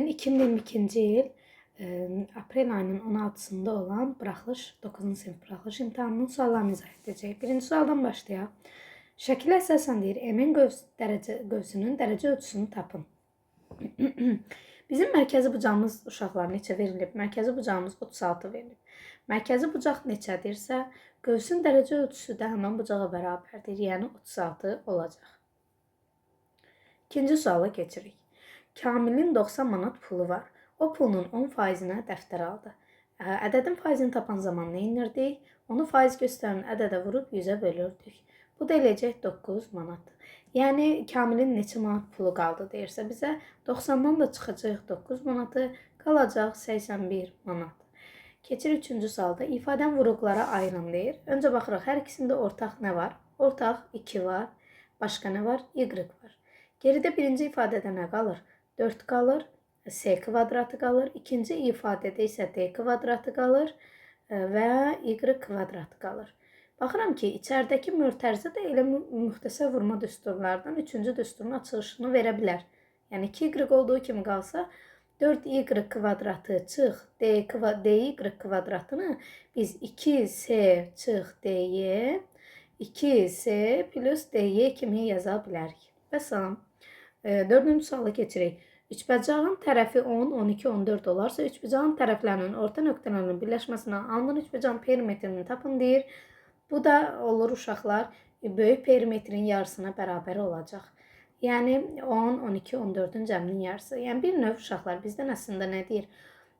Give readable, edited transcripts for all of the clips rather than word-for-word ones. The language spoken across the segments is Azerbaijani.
2022-ci il aprel ayının 16-sında olan buraxılış, 9-cu sinif buraxılış imtahanının suallarını izah edəcəyik. Birinci sualdan başlayaq. Şəkilə əsasən deyir, MN qövsünün dərəcə ölçüsünü tapın. Bizim mərkəzi bucağımız uşaqlar neçə verilib? Mərkəzi bucağımız 36 verilib. Mərkəzi bucaq neçədirsə, qövsün dərəcə ölçüsü də həmən bucağa bərabərdir, yəni 36 olacaq. İkinci suala keçirik. Kamilin 90 manat pulu var. O pulun 10%-nə dəftər aldı. Ədədin faizini tapan zaman nə edirdik? Onu faiz göstərən ədədə vurub 100-ə bölürdük. Bu da eləyəcək 9 manat. Yəni Kamilin neçə manat pulu qaldı deyirsə bizə 90-dan da çıxacaq 9 manatı, qalacaq 81 manat. Keçir üçüncü sualda. İfadən vuruqlara ayırın deyir. Öncə baxırıq, hər ikisində ortaq nə var? Ortaq 2 var. Başqa nə var? Y var. Geridə birinci ifadədə nə qalır? 4 qalır, S kvadratı qalır. İkinci ifadədə isə D kvadratı qalır və Y kvadratı qalır. Baxıram ki, içəridəki mötərizə də elə müxtəsər vurma düsturlardan 3-cü düsturun açılışını verə bilər. Yəni 2Y olduğu kimi qalsa 4Y kvadratı çıx DY kvadratını biz 2S çıx DY 2S plus DY kimi yaza bilərik. Və salam. Dördüncü suala keçirik. Üçbucağın tərəfi 10, 12, 14 olarsa, üçbucağın tərəflərinin orta nöqtələrinin birləşməsindən alınan üçbucağın perimetrini tapın deyir. Bu da olur uşaqlar böyük perimetrin yarısına bərabər olacaq. Yəni 10, 12, 14-ün cəminin yarısı. Yəni bir növ uşaqlar bizdən əslində nə deyir?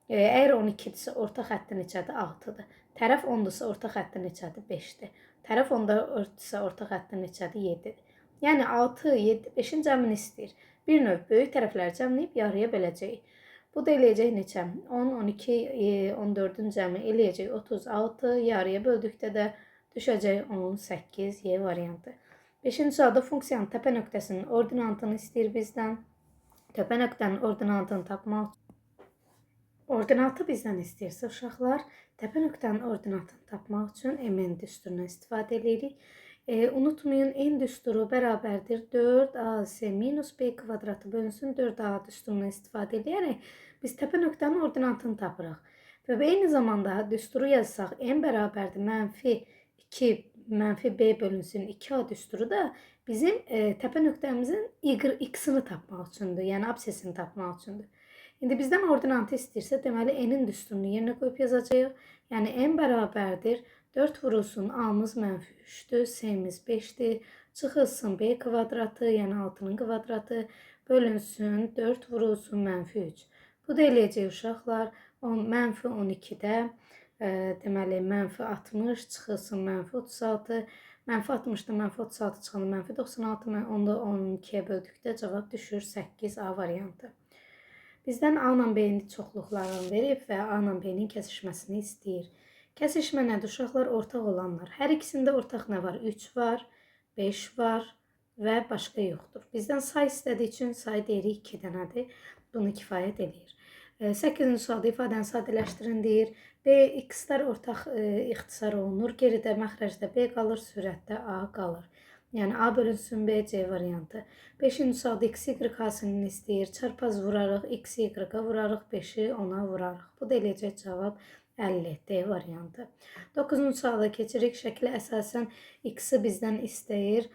Əgər 12-dirsə orta xətti neçədir? 6-dır. Tərəf 10-dursa orta xətti neçədir? 5-dir. Tərəf 10-dursa orta xətti neçədir? 7-dir. Yəni 6, 7, 5-in cəmini istəyir. Bir növ böyük tərəfləri cəmləyib yarıya böləcəyik. Bu da eləyəcək neçə? 10, 12, 14-ün cəmi eləyəcək 36, yarıya böldükdə də düşəcək 18, Y variantı. 5-ci sualda funksiyanın təpə nöqtəsinin ordinatını istəyir bizdən. Təpə nöqtənin ordinatını tapmaq. Ordinatı bizdən istəyirsə uşaqlar, təpə nöqtənin ordinatını tapmaq üçün MN düsturuna istifadə edirik. Unutmayın, n düsturu bərabərdir 4AC minus B kvadratı bölünsün 4A düsturuna istifadə edərək biz təpə nöqtənin ordinatını tapırıq. Və eyni zamanda düsturu yazsaq n bərabərdir mənfi 2 mənfi B bölünsün 2A düsturu da bizim təpə nöqtəmizin x-ini tapmaq üçündür, yəni absesini tapmaq üçündür. İndi bizdən ordinatı istəyirsə, deməli n-in düsturunu yerinə qoyub yazacağıq. Yəni n bərabərdir 4 vurulsun A-mız mənfi 3-dür, S-miz 5-dir, çıxılsın B kvadratı, yəni 6-nın kvadratı, bölünsün 4 vurulsun mənfi 3. Bu da eləyəcək uşaqlar, mənfi 12-də, deməli mənfi 60, çıxılsın mənfi 36, mənfi 60-da mənfi 36 çıxanı mənfi 96, onda 12-yə böldükdə cavab düşür 8A variantı. Bizdən A ilə B-nin çoxluqlarını verib və A ilə B-nin kəsişməsini istəyir. Kəsişmə nədir uşaqlar? Ortaq olanlar. Hər ikisində ortaq nə var? 3 var, 5 var və başqa yoxdur. Bizdən say istədiyi üçün say deyirik 2 dənədir. Bunu kifayət edir. 8-ci sualda ifadəni sadələşdirin deyir. B, x-lər ortaq ixtisar olunur. Geridə məxrəcdə B qalır, sürətdə A qalır. Yəni A bölünsün B, C variantı. 5-ci sualda x, y hasilini istəyir. Çarpaz vurarıq, x, y-ə vurarıq, 5-i 10-a vurarıq. Bu da eləyəcək cavab 50, D variantı. 9-cu suala keçirik. Şəklə əsasən x-i bizdən istəyir.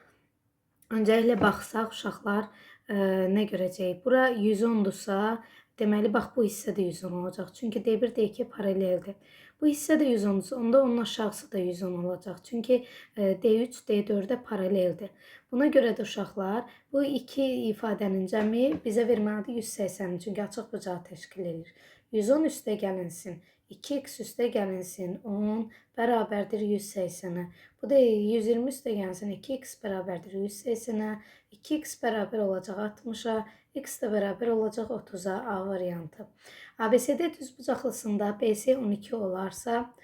Öncəliklə baxsaq uşaqlar nə görəcəyik? Bura 110-dursa, deməli bax bu hissə də 110 olacaq. Çünki D1, D2 paraleldir. Bu hissə də 110-dursa, onda onun aşağısı da 110 olacaq. Çünki D3, D4-də paraleldir. Buna görə də uşaqlar, bu iki ifadənin cəmi bizə verməlidir 180, çünki açıq bucağı təşkil edir. 110 üstə gəlinsin. 2x üstə gəlinsin 10 bərabərdir 180-ə. Bu da 120 üstə gəlinsin 2x bərabərdir 180-ə. 2x bərabər olacaq 60-a. X də bərabər olacaq 30-a. A variantı. ABCD düzbucaqlısında BC 12 olarsa,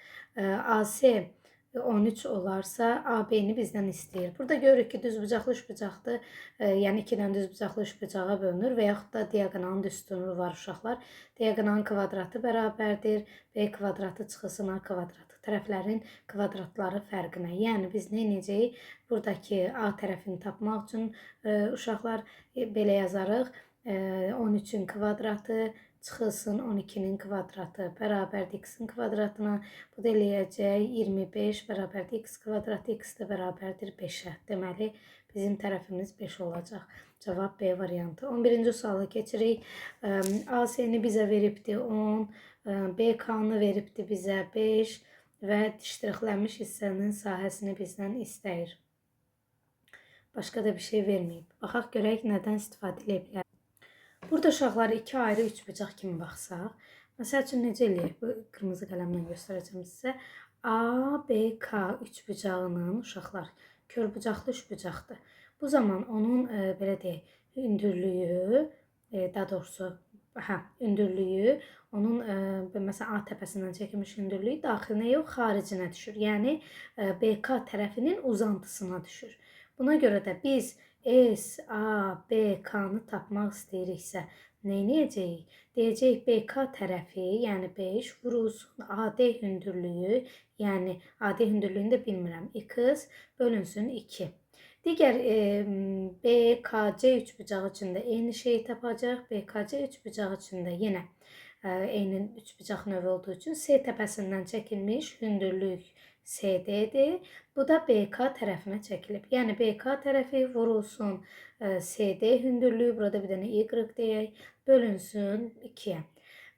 AC 13 olarsa, AB-ni bizdən istəyir. Burada görürük ki, düzbucaqlı üçbucaqdır. Yəni 2-dən düzbucaqlı üçbucağa bölünür və yaxud da diaqonalın düsturu var uşaqlar. Diaqonalın kvadratı bərabərdir. B kvadratı çıxılsın A kvadratı. Tərəflərin kvadratları fərqinə. Yəni biz nə edəcəyik? Buradakı A tərəfini tapmaq üçün uşaqlar belə yazarıq. 13-ün kvadratı çıxılsın 12-nin kvadratı bərabərdir x-in kvadratına. Bu da eləyəcək 25 bərabərdir x kvadratı, x də bərabərdir 5-ə. Deməli, bizim tərəfimiz 5 olacaq. Cavab B variantı. 11-ci sualı keçirik. AC-ni bizə veribdi 10, BK-nı veribdi bizə 5 və dişdirixlənmiş hissənin sahəsini bizdən istəyir. Başqa da bir şey verməyib. Baxaq görək nədən istifadə edə bilərik. Burada uşaqlar iki ayrı üçbucaq kimi baxsaq, məsəl üçün necə eləyək? Bu qırmızı qələmlə göstərəcəm sizə. A, B, K üçbucağının uşaqlar körbucaqlı üçbucaqdır. Bu zaman onun belə deyək, hündürlüyü, daha doğrusu hündürlüyü onun məsələn A təpəsindən çəkilmiş hündürlüyü daxilinə yox, xaricinə düşür. Yəni BK tərəfinin uzantısına düşür. Buna görə də biz S, A, B, K-nı tapmaq istəyiriksə, nə edəcəyik? Deyəcəyik BK tərəfi, yəni 5 vurulsun AD hündürlüyü, yəni AD hündürlüyünü də bilmirəm, x bölünsün 2. Digər BKC üçbucağı üçün də eyni şeyi tapacaq. BKC üçbucağı üçün də yenə eyni üçbucaq növü olduğu üçün S təpəsindən çəkilmiş hündürlük CD-dir. Bu da BK tərəfinə çəkilib. Yəni BK tərəfi vurulsun CD hündürlüyü, burada bir dənə Y deyək, bölünsün 2-yə.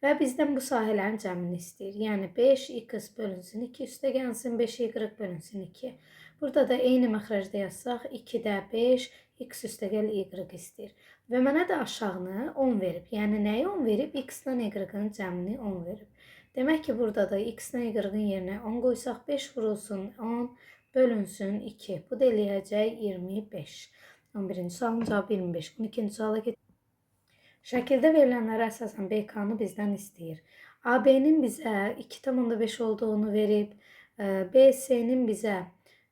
Və bizdən bu sahələrin cəmini istəyir. Yəni 5x bölünsün 2 üstəgəlsin 5y bölünsün 2. Burada da eyni məxrəcdə yazsaq 2-də 5 x üstəgəl y istəyir. Və mənə də aşağını 10 verib. Yəni nəyi 10 verib? X-dən y-ın cəmini 10 verib. Demək ki, burada da x-dən y-ın yerinə 10 qoysaq 5 vurulsun 10 bölünsün 2. Bu da eləyəcək 25. 11-ci sualın cavabı 25. 12-ci suala keçək. Şəkildə verilənlərə əsasən BK-nı bizdən istəyir. AB-nin bizə 2,5 olduğunu verib, BC-nin bizə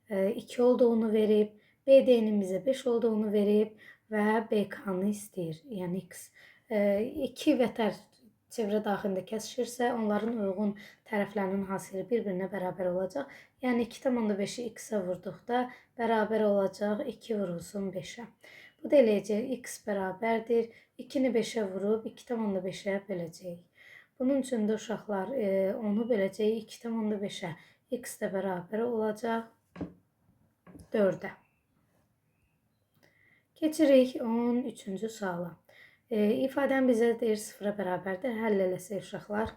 2 olduğunu verib, BD-nin bizə 5 olduğunu verib və BK-nı istəyir. Yəni x 2 vətər çevrə daxilində kəsişirsə, onların uyğun tərəflərinin hasili bir-birinə bərabər olacaq. Yəni 2,5-i x-ə vurduqda bərabər olacaq 2 vurulsun 5-ə. Bu da eləyəcək x bərabərdir. 2-ni 5-ə vurub 2,5-ə böləcəyik. Bunun üçün də uşaqlar 10-u böləcəyik 2,5-ə. X də bərabər olacaq 4-ə. Keçirik 13-cü suala. İfadən bizə deyir 0-a bərabərdir. Həll eləsək uşaqlar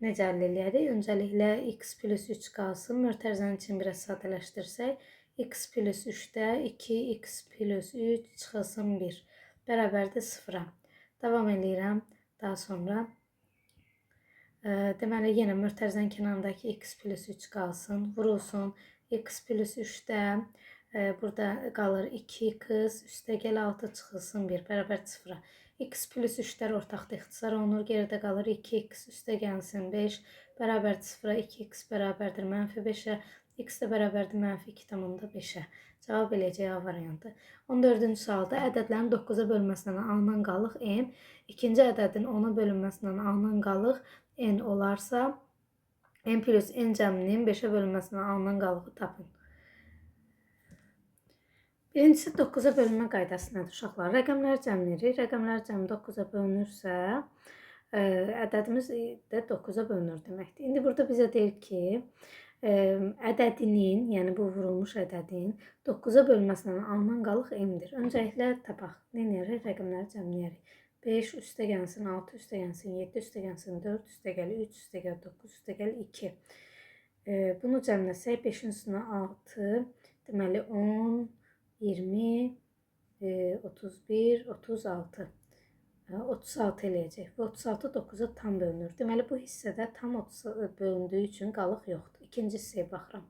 necə həll eləyərik? Öncəliklə x plus 3 qalsın. Mötərizənin için biraz sadələşdirsək, x plus 3-də 2x plus 3 çıxılsın 1 bərabərdir 0-a. Davam edirəm. Daha sonra deməli yenə mötərizənin kənarındakı x plus 3 qalsın. Vurulsun x plus 3-də burada qalır 2x üstəgəl 6 çıxılsın 1 bərabər 0-a. X plus 3-lər ortaqda ixtisar olunur. Geridə qalır 2x üstəgəlsin 5 bərabər 0-a. 2x bərabərdir -5-ə. X də bərabərdir -2,5-ə. Cavab eləyəcək A variantı. 14-cü sualda ədədlərin 9-a bölünməsindən alınan qalıq m, ikinci ədədin 10-a bölünməsindən alınan qalıq n olarsa, m plus n cəminin 5-ə bölünməsindən alınan qalığı tapın. Birincisi 9-a bölünmə qaydası nədir uşaqlar? Rəqəmlər cəmləyirik. Rəqəmlər cəmi 9-a bölünürsə, ədədimiz də 9-a bölünür deməkdir. İndi burada bizə deyir ki, ədədinin, yəni bu vurulmuş ədədin 9-a bölünməsindən alınan qalıq m-dir. Öncəliklə tapaq. Nə edərik? Rəqəmləri cəmləyərik. 5 üstəgəlsin 6 üstəgəlsin 7 üstəgəlsin 4 üstəgəl 3 üstəgəl 9 üstəgəl 2. Bunu cəmləsək 5-in üstünə 6, deməli 10, 20, 31, 36. 36 eləyəcək. Və 36 9-a tam bölünür. Deməli, bu hissədə tam 30 bölündüyü üçün qalıq yoxdur. İkinci hissəyə baxıram.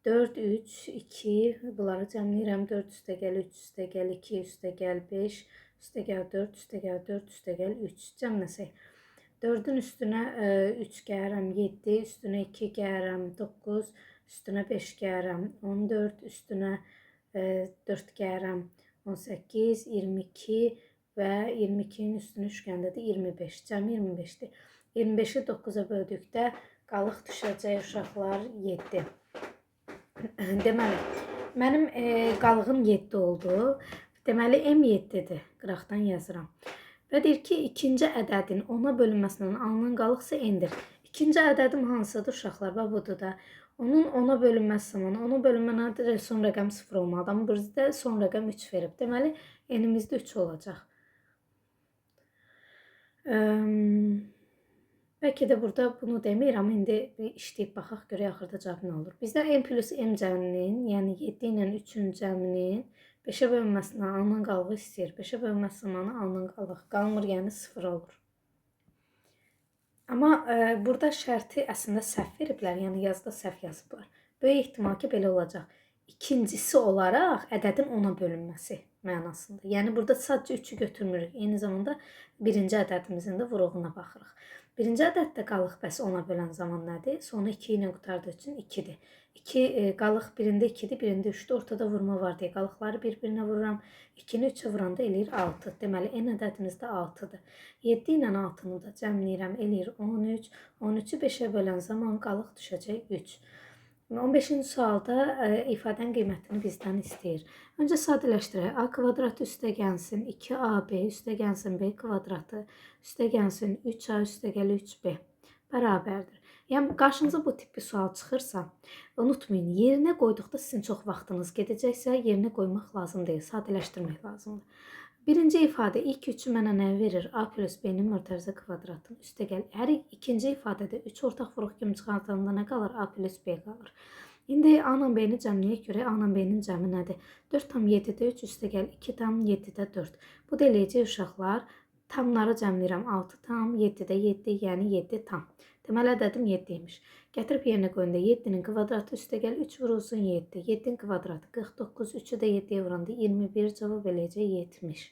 4, 3, 2, bunları cəmləyirəm. 4 üstəgəl 3 üstəgəl 2 üstəgəl 5 üstəgəl 4 üstəgəl 4 üstəgəl 3. Cəmləsək. 4-ün üstünə 3 gəlirəm 7, üstünə 2 gəlirəm 9, üstünə 5 gəlirəm 14, üstünə 4 gəlirəm 18, 22 və 22-nin üstünü üçgəndədir 25. Cəmi 25-dir. 25-i 9-a böldükdə qalıq düşəcək uşaqlar 7. Deməli, mənim qalığım 7 oldu. Deməli, M 7-dir. Qıraqdan yazıram. Və deyir ki, ikinci ədədin 10-a bölünməsindən alınan qalıqsa n-dir. İkinci ədədim hansıdır uşaqlar? Və budur da. Onun 10-a bölünməsi zamanı, 10-a bölünmə son rəqəm 0 olmalıdır. Amma burada son rəqəm 3 verib. Deməli, n-imizdə 3 olacaq. Bəlkə də burada bunu deməyirəm. İndi bir işləyib baxaq, görək axırda cavab nə olur. Bizdə n plus m cəminin, yəni 7 ilə 3-ün cəminin 5-ə bölünməsindən alınan qalığı istəyir. 5-ə bölünməsi zamanı alınan qalıq qalmır, yəni 0 olur. Amma burada şərti əslində səhv veriblər, yəni yazıda səhv yazıblar. Böyük ehtimal ki, belə olacaq. İkincisi olaraq ədədin 10-a bölünməsi mənasında. Yəni burada sadəcə 3-ü götürmürük. Eyni zamanda birinci ədədimizin də vuruğuna baxırıq. Birinci ədəddə qalıq bəs 10-a bölən zaman nədir? Sonu 2 ilə qutardığı üçün 2-dir. 2 qalıq birində 2-dir, birində 3-dür. Ortada vurma var deyə qalıqları bir-birinə vururam. 2-ni 3-ə vuranda eləyir 6. Deməli, n ədədimiz də 6-dır. 7 ilə 6-nı da cəmləyirəm, eləyir 13. 13-ü 5-ə bölən zaman qalıq düşəcək 3. 15-ci sualda ifadənin qiymətini bizdən istəyir. Öncə sadələşdirək. A kvadratı üstə gəlsin 2ab üstə gəlsin b kvadratı üstə gəlsin 3a üstə gəl 3b bərabərdir. Yəni qarşınıza bu tip bir sual çıxırsa, unutmayın, yerinə qoyduqda sizin çox vaxtınız gedəcəksə, yerinə qoymaq lazım deyil, sadələşdirmək lazımdır. Birinci ifadə ilk üçü mənə nə verir? A plus b-nin mörtərizə kvadratı üstə gəl. Hər ikinci ifadədə 3 ortaq vuruq kimi çıxardanda nə qalır? A plus b qalır. İndi A ilə b-ni cəmləyək görək. A ilə b-nin cəmi nədir? 4 tam 7-də 3 üstə gəl 2 tam 7-də 4. Bu da eləyəcək uşaqlar. Tamları cəmləyirəm. 6 tam 7-də 7, yəni 7 tam. Deməli ədədim 7-ymiş. Gətirib yerinə qoyunda 7-nin kvadratı üstə gəl 3 vurulsun 7. 7-nin kvadratı 49, 3-ü də 7-yə vuranda 21 cavab eləyəcək 70.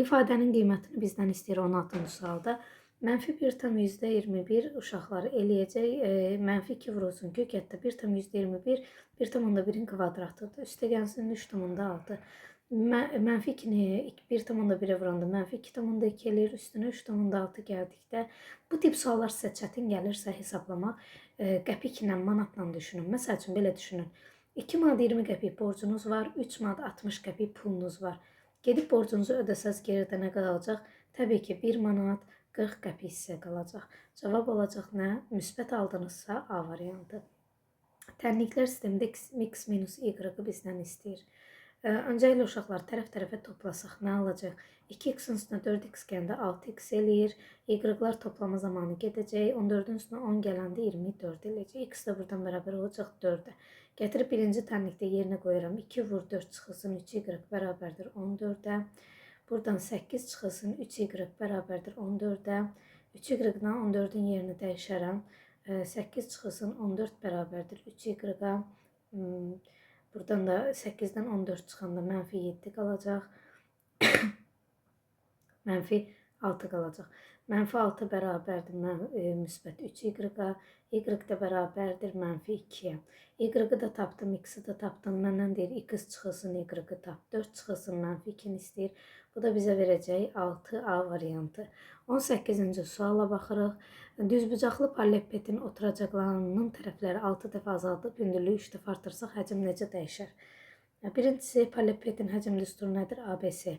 İfadənin qiymətini bizdən istəyir 16-cı sualda. Mənfi 1,21 uşaqları eləyəcək. Mənfi 2 vurulsun kökətdə 1,21 1,1-in kvadratıdır. Üstə gəlsin 3,6. Mənfi 2-ni 1,1-ə vuranda mənfi 2,2 eləyir. Üstünə 3,6 gəldikdə bu tip suallar sizə çətin gəlirsə hesablamaq qəpiklə, manatla düşünün. Məsəl üçün belə düşünün. 2 manat 20 qəpik borcunuz var, 3 manat 60 qəpik pulunuz var. Gedib borcunuzu ödəsəz geridə nə qalacaq? Təbii ki, 1 manat 40 qəpik sizə qalacaq. Cavab olacaq nə? Müsbət aldınızsa A variantı. Tənliklər sistemində x minus y-ı bizdən istəyir. Öncəliklə uşaqlar tərəf-tərəfə toplasaq nə alacaq? 2x-in üstünə 4x gələndə 6x eləyir. Y-lar toplama zamanı gedəcək. 14-ün üstünə 10 gələndə 24 eləyəcək. X də buradan bərabər olacaq 4-ə. Gətirib birinci tənlikdə yerinə qoyuram. 2 vur 4 çıxılsın 3y bərabərdir 14-ə. Buradan 8 çıxılsın 3y bərabərdir 14-ə. 3y-dan 14-ün yerini dəyişərəm. 8 çıxılsın 14 bərabərdir 3y-a. Buradan da 8-dən 14 çıxanda mənfi 7 qalacaq. Mənfi 6 qalacaq. Mənfi 6 bərabərdir müsbət 3y-a. Y də bərabərdir mənfi 2-yə. Y-ı da tapdım, x-i də tapdım. Məndən deyir, x çıxılsın, y-ı tap. 4 çıxılsın, mənfi 2-ni istəyir. Bu da bizə verəcək 6A variantı. 18-ci suala baxırıq. Düzbucaqlı paralelpetin oturacaqlarının tərəfləri 6 dəfə azaldıb, hündürlüyü 3 dəfə artırsaq həcm necə dəyişər? Birincisi, paralelpetin həcm düsturu nədir? ABC.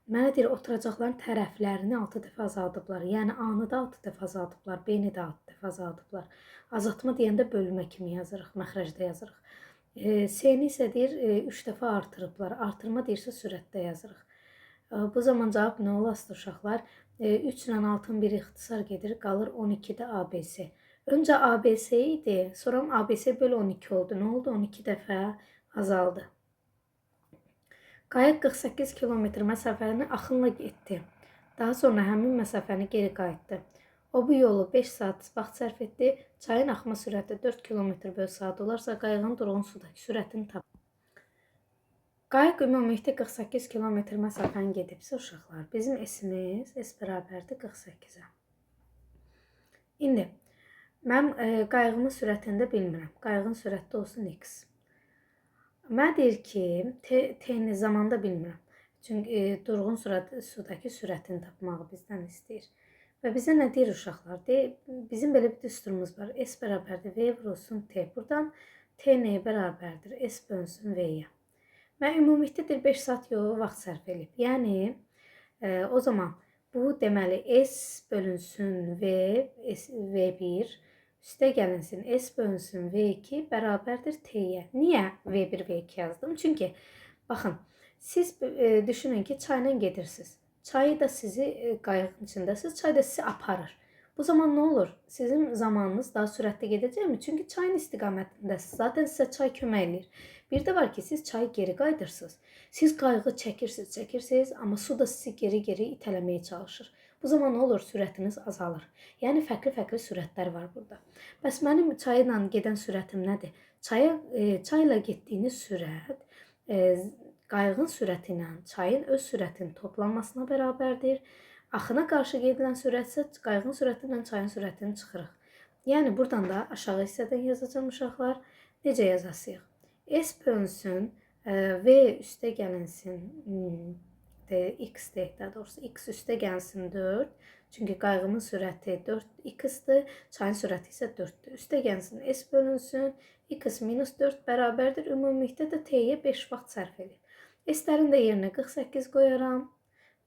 Mənə deyir, oturacaqların tərəflərini 6 dəfə azaldıblar. Yəni A-nı da 6 dəfə azaldıblar, B-ni də 6 dəfə azaldıblar. Azaltma deyəndə bölmə kimi yazırıq, məxrəcdə yazırıq. C-ni isə deyir, 3 dəfə artırıblar. Artırma deyirsə sürətdə yazırıq. Bu zaman cavab nə olasıdır uşaqlar? 3 ilə 6-ın biri ixtisar gedir, qalır 12-də ABC. Öncə ABC idi, sonra ABC bölü 12 oldu. Nə oldu? 12 dəfə azaldı. Qayıq 48 kilometr məsafəni axınla getdi. Daha sonra həmin məsafəni geri qayıtdı. O bu yolu 5 saat vaxt sərf etdi. Çayın axma sürəti 4 km/saat olarsa, qayığın durğun sudakı sürətini tapır. Qayıq ümumilikdə 48 kilometr məsafəni gedibsə uşaqlar, bizim S-imiz S bərabərdir 48-ə. İndi, mən qayığımın sürətini də bilmirəm. Qayığın sürətdə olsun X. Mən deyir ki, T-ni zamanda bilmirəm. Çünki durğun sudakı sürətini tapmağı bizdən istəyir. Və bizə nə deyir uşaqlar? Bizim belə bir düsturumuz var. S bərabərdir V vurulsun T. Buradan T nəyə bərabərdir? S bölünsün V-yə. Mən ümumilikdə 5 saat yolu vaxt sərf edib. Yəni, o zaman Bu deməli S bölünsün V1 üstə gəlinsin S bölünsün V2 bərabərdir T'yə. Niyə V1, V2 yazdım? Çünki baxın, siz düşünün ki, çayla gedirsiniz. Çayı da sizi qayığın içindəsiniz, çay da sizi aparır. Bu zaman nə olur? Sizin zamanınız daha sürətli gedəcəkmi? Çünki çayın istiqamətindəsiniz. Zaten sizə çay kömək eləyir. Bir də var ki, siz çayı geri qaydırsınız. Siz qayığı çəkirsiniz, amma su da sizi geri itələməyə çalışır. Bu zaman nə olur? Sürətiniz azalır. Yəni fərqli sürətlər var burada. Bəs mənim çayla gedən sürətim nədir? Çayla getdiyiniz sürət qayığın sürəti ilə çayın öz sürətinin toplanmasına bərabərdir. Axına qarşı gedilən sürət isə qayığın sürəti ilə çayın sürətini çıxırıq. Yəni buradan da aşağı hissədən yazacağım uşaqlar. Necə yazasıyıq? S bölünsün V üstə gəlinsin x deyək, daha doğrusu x üstə gəlsin 4. Çünki qayığımın sürəti 4x-dir, çayın sürəti isə 4-dür. Üstə gəlsin S bölünsün x minus 4 bərabərdir. Ümumilikdə də T'yə 5 vaxt sərf edir. S-lərin də yerinə 48 qoyaram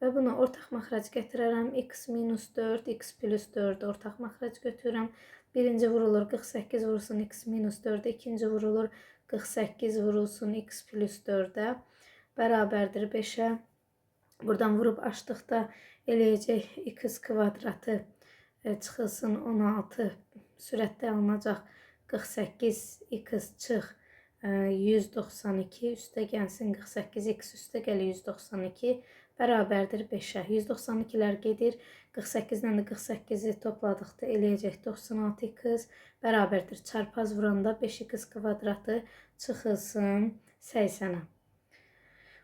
və bunu ortaq məxrəc gətirərəm. X minus 4, x plus 4 ortaq məxrəc götürürəm. Birinci vurulur 48 vurulsun x minus 4-ə, ikinci vurulur 48 vurulsun x plus 4-ə bərabərdir 5-ə. Buradan vurub açdıqda eləyəcək x kvadratı çıxılsın 16 sürətdə alınacaq 48 x çıx 192 üstə gəlsin 48 x üstə gəlir 192 bərabərdir 5-ə. 192-lər gedir. 48-dən də 48-i topladıqda eləyəcək 96x bərabərdir. Çarpaz vuranda 5x kvadratı çıxılsın 80-ə.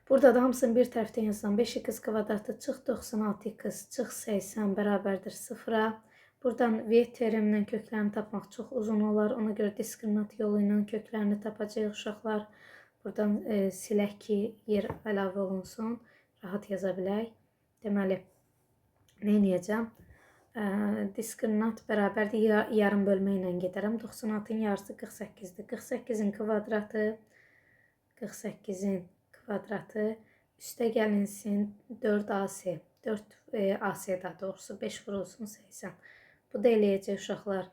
Burada da hamısını bir tərəfdən yazsam 5x kvadratı çıx 96x çıx 80 bərabərdir 0-a. Buradan V teriminin köklərini tapmaq çox uzun olar. Ona görə diskriminant yolu ilə köklərini tapacağıq uşaqlar. Buradan silək ki, yer əlavə olunsun. Rahat yaza bilək. Deməli, nə edəcəm? Diskriminant bərabərdir. Yarım bölmə ilə gedərəm. 96-ın yarısı 48-dir. 48-in kvadratı 48-in kvadratı üstə gəlinsin 4AC. 4AC daha doğrusu 5 vurulsun 80. Bu da eləyəcək uşaqlar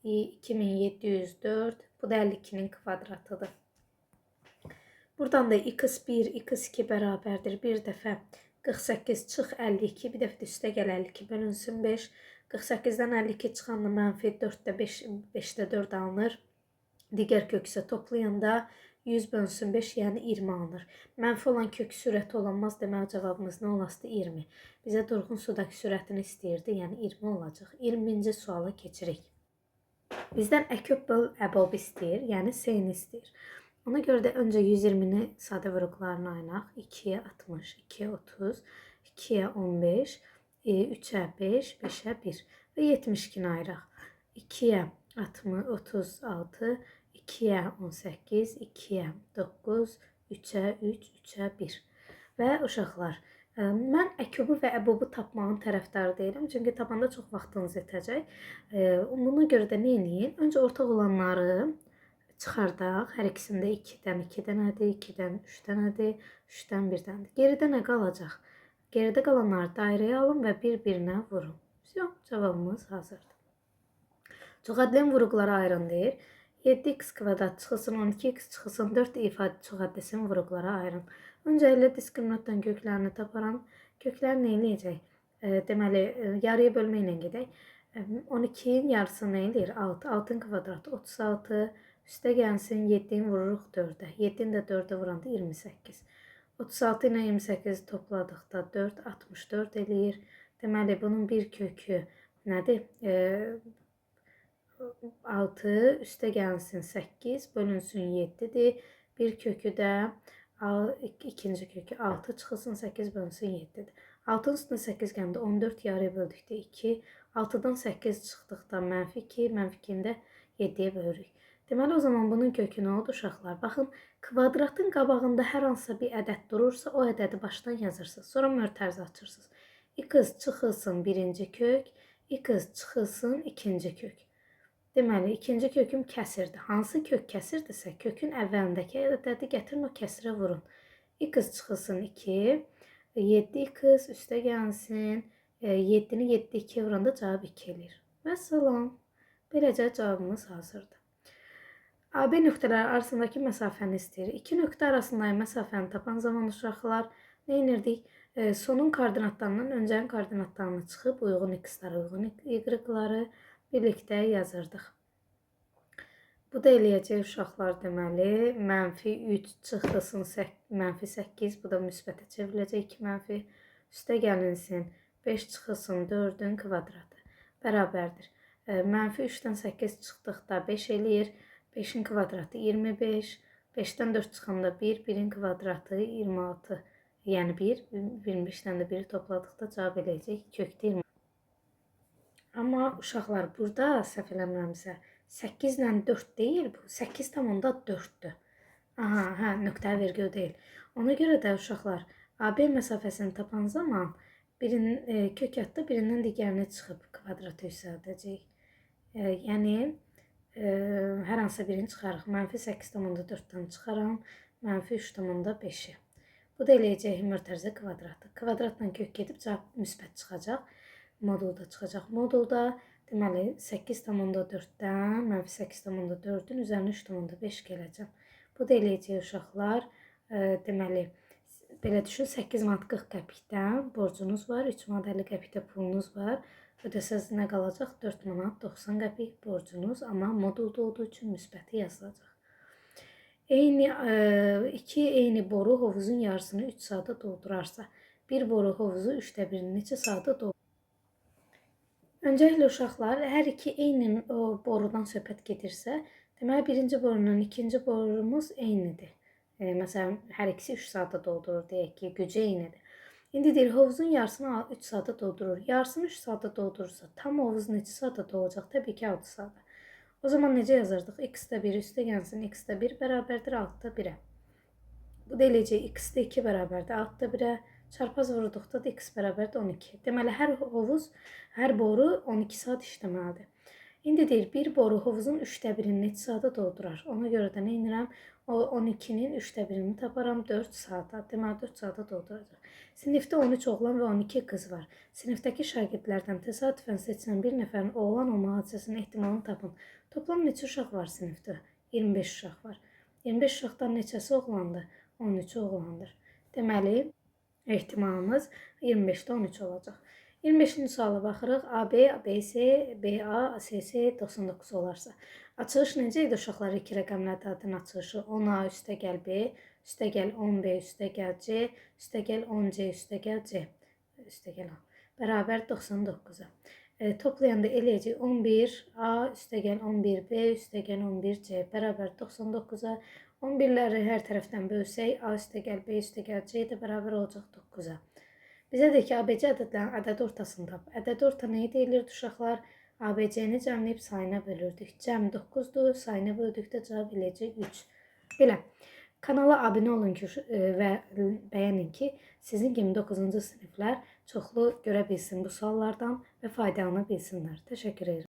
2704. Bu da 52-nin kvadratıdır. Buradan da x1, x2 bərabərdir. Bir dəfə 48 çıx 52. Bir dəfə də üstə gəl 52 bölünsün 5. 48-dən 52 çıxanda mənfi 4-də 5-də 4 alınır. Digər kök isə toplayanda 100 bölünsün 5, yəni 20 alınır. Mənfi olan kök sürəti olanmaz. Deməli, cavabımız nə olasıdır? 20. Bizə durğun sudakı sürətini istəyirdi, yəni 20 olacaq. 20-ci suala keçirik. Bizdən əköp böl əbob istəyir, yəni seyni istəyir. Ona görə də öncə 120-ni sadə vurğularına ayıraq. 2-yə 60, 2-yə 30, 2-yə 15, 3-ə 5, 5-ə 1 və 72-ni ayıraq. 2-yə 60, 36, 2-yə 18, 2-yə 9, 3-ə 3, 3-ə 1. Və uşaqlar, mən əköbü və əbobu tapmağın tərəfdarı deyiləm. Çünki tapanda çox vaxtınız yetəcək. Buna görə də nə edin? Öncə ortaq olanları çıxardaq. Hər ikisində 2-dən 2 dənədir, 2-dən 3 dənədir, 3-dən 1 dənədir. Geridə nə qalacaq? Geridə qalanları dairəyə alın və bir-birinə vurun. Cavabımız hazırdır. Çoxadlin vurğulara ayırın deyir. 7x kvadrat çıxılsın 12x çıxılsın 4 ifadə çoxadlısının vurğulara ayırın. Öncə ilə diskriminantdan köklərini taparam. Köklər nə eləyəcək? Deməli, yarıya bölmə ilə gedək. 12-nin yarısı nə eləyir? 6. 6-ın kvadratı 36. Üstə gəlsin 7-ni vururuq 4-ə. 7-ni də 4-ə vuranda 28. 36 ilə 28 topladıqda 4, 64 eləyir. Deməli, bunun bir kökü nədir? 6 üstə gəlsin 8 bölünsün 7-dir. Bir kökü də ikinci kökü 6 çıxılsın 8 bölünsün 7-dir. 6-ın üstünə 8 gəndə 14 yarıya böldükdə 2. 6-dan 8 çıxdıqda mənfi 2, mənfi 2-ni də 7-yə bölürük. Deməli, o zaman bunun kökü nə oldu uşaqlar? Baxın, kvadratın qabağında hər hansısa bir ədəd durursa, o ədədi başdan yazırsınız. Sonra mötərizə açırsınız. X çıxılsın birinci kök, x çıxılsın ikinci kök. Deməli, ikinci köküm kəsirdir. Hansı kök kəsirdirsə, kökün əvvəlindəki ədədi gətirin, o kəsirə vurun. X çıxılsın 2, 7x üstə gəlsin 7-ni 7 2-yə vuranda cavab 2 eləyir. Vəssalam. Beləcə cavabımız hazırdır. AB nöqtələri arasındakı məsafəni istəyir. İki nöqtə arasındakı məsafəni tapan zaman uşaqlar nə edirdik? Sonun koordinatlarından öncənin koordinatlarını çıxıb uyğun x-ları, uyğun y-ları birlikdə yazırdıq. Bu da eləyəcək uşaqlar deməli, -3 çıxılsın -8, bu da müsbətə çevriləcək 2 mənfi, üstə gəlinsin 5 çıxılsın 4-ün kvadratı bərabərdir. -3-dən 8 çıxdıqda 5 eləyir, 5-in kvadratı 25, 5-dən 4 çıxanda 1, 1-in kvadratı 26, yəni 1, 25-dən də 1 topladıqda cavab eləyəcək kökdə 20. Amma uşaqlar burada səhv eləmirəmsə 8 ilə 4 deyil bu, 8,4-dür. Aha, hə, nöqtəli vergül deyil. Ona görə də uşaqlar AB məsafəsini tapan zaman kök həddə birindən digərinə çıxıb kvadratı yüksəldəcək. Yəni hər hansısa birini çıxarıq. -8,4-dən çıxaram, -3,5-i. Bu da eləyəcək mörtərizə kvadratı. Kvadratla kök gedib cavab müsbət çıxacaq. Modulda çıxacaq. Modulda deməli 8,4-dən -8,4-ün üzərinə 3,5 gələcəm. Bu da eləyəcək uşaqlar. Deməli belə düşün, 8 manat 40 qəpikdən borcunuz var, 3 manat 50 qəpikdə pulunuz var. Ödəsəz nə qalacaq? 4 manat 90 qəpik borcunuz, amma modulda olduğu üçün müsbəti yazılacaq. İki eyni boru hovuzun yarısını 3 saata doldurarsa, bir boru hovuzu 1/3 neçə saata doldurur? Öncəliklə uşaqlar, hər iki eyni borudan söhbət gedirsə, deməli birinci borunun ikinci borumuz eynidir. Məsələn, hər ikisi 3 saata doldurur deyək ki, gücü eynidir. İndi deyir, hovuzun yarısını 3 saata doldurur. Yarısını 3 saata doldurursa, tam hovuz neçə saata dolacaq? Təbii ki, 6 saata. O zaman necə yazırdıq? X-də 1 üstə gəlsin, X-də 1 bərabərdir 6-da 1-ə. Bu da eləyəcək, X-də 2 bərabərdir 6-da 1-ə. Çarpaz vurduqda da X bərabərdir 12. Deməli, hər hovuz, hər boru 12 saat işləməlidir. İndi deyir, bir boru hovuzun 1/3-ni neçə saata doldurar? Ona görə də nə edirəm? O 12-nin 1/3-ni taparam 4 saata. Deməli, 4 saata dolduracaq. Sinifdə 13 oğlan və 12 qız var. Sinifdəki şagirdlərdən təsadüfən seçilən bir nəfərin oğlan olma hadisəsinin ehtimalını tapın. Toplam neçə uşaq var sinifdə? 25 uşaq var. 25 uşaqdan neçəsi oğlandır? 13 oğlandır. Deməli, ehtimalımız 25-də 13 olacaq. 25-ci suala baxırıq. AB, ABS, BA, ASS 99 olarsa. Açılış necə idi uşaqlar? 2 rəqəmli ədədin açılışı 10A üstəgəl B, üstəgəl 10B üstəgəl C, üstəgəl 10C üstəgəl C, üstəgəl A bərabər 99-a. Toplayanda eləyəcək 11A üstəgəl 11B üstəgəl 11C bərabər 99-a. 11-ləri hər tərəfdən bölsək, A üstəgəl B üstəgəl C də bərabər olacaq 9-a. Bizə deyir ki, ABC ədədlərin ədəd ortasını tap. Ədəd orta nə edilirdi uşaqlar? ABC-ni cəmləyib sayına bölürdük. Cəm 9-dur, sayına böldükdə cavab eləyəcək 3. Belə, kanala abunə olun ki, və bəyənin ki, sizin kimi 9-cu siniflər çoxlu görə bilsin bu suallardan və faydalana bilsinlər. Təşəkkür edirəm.